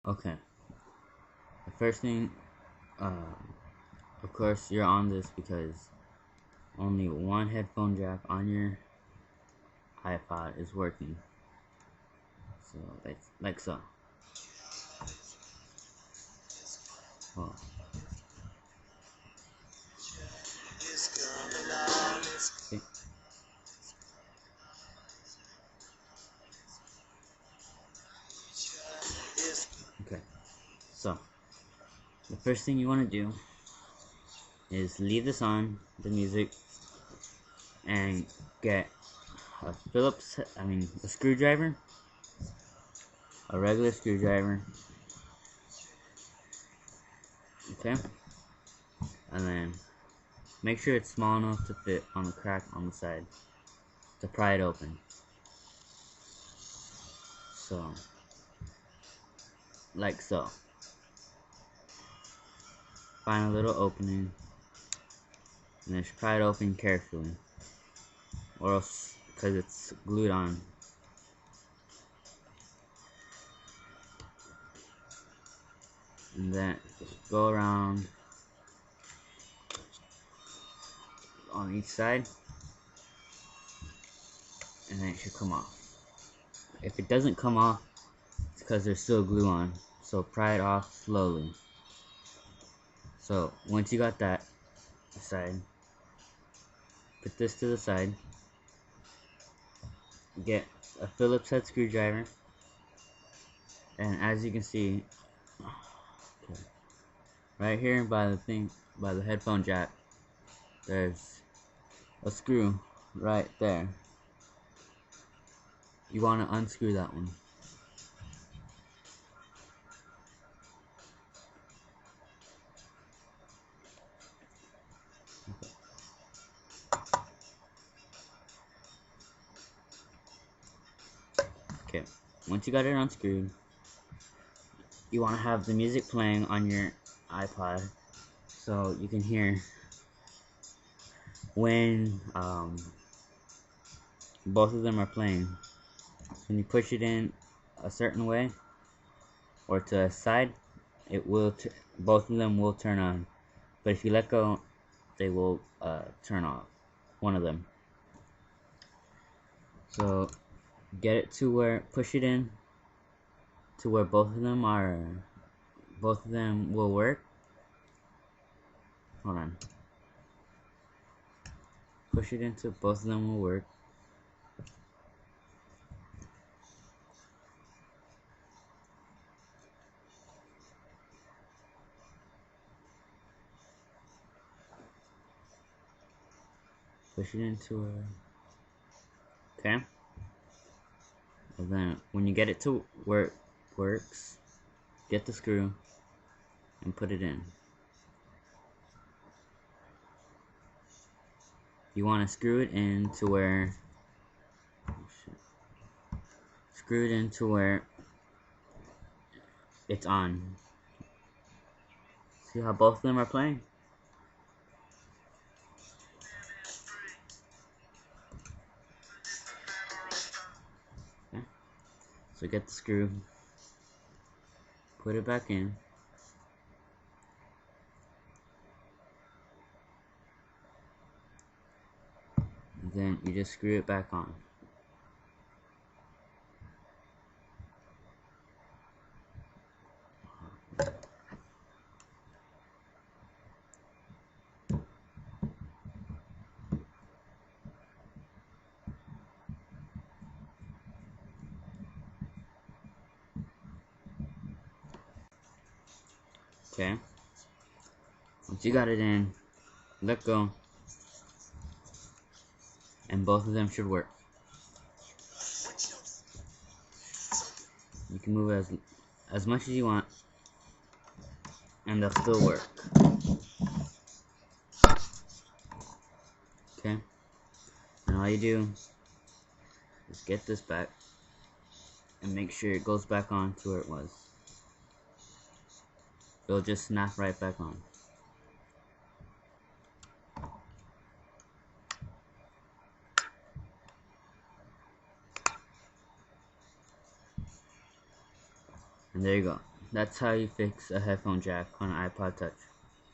Okay, the first thing, of course, you're on this because only one headphone jack on your iPod is working. So, like so. Oh. Okay. Okay, so the first thing you want to do is leave this on, the music, and get a a screwdriver, a regular screwdriver, okay, and then make sure it's small enough to fit on the crack on the side to pry it open. So, like so. Find a little opening, and then just pry it open carefully, or else, because it's glued on. And then just go around on each side, and then it should come off. If it doesn't come off, it's because there's still glue on, so pry it off slowly. So once you got that aside, put this to the side, get a Phillips head screwdriver, and as you can see, okay, right here by the headphone jack, there's a screw right there. You want to unscrew that one. Okay, once you got it unscrewed, you want to have the music playing on your iPod so you can hear when both of them are playing. When you push it in a certain way or to a side, both of them will turn on. But if you let go, they will turn off. One of them. So get it to where, push it in to where both of them will work. Hold on. Push it into both of them will work. Push it into a... Okay. And then when you get it to where it works, get the screw and put it in. You want to screw it in to where... Screw it into where it's on. See how both of them are playing? Okay. So get the screw, put it back in, and then you just screw it back on. Okay. Once you got it in, let go, and both of them should work. You can move as much as you want, and they'll still work. Okay. And all you do is get this back and make sure it goes back on to where it was. It'll just snap right back on. And there you go. That's how you fix a headphone jack on an iPod Touch.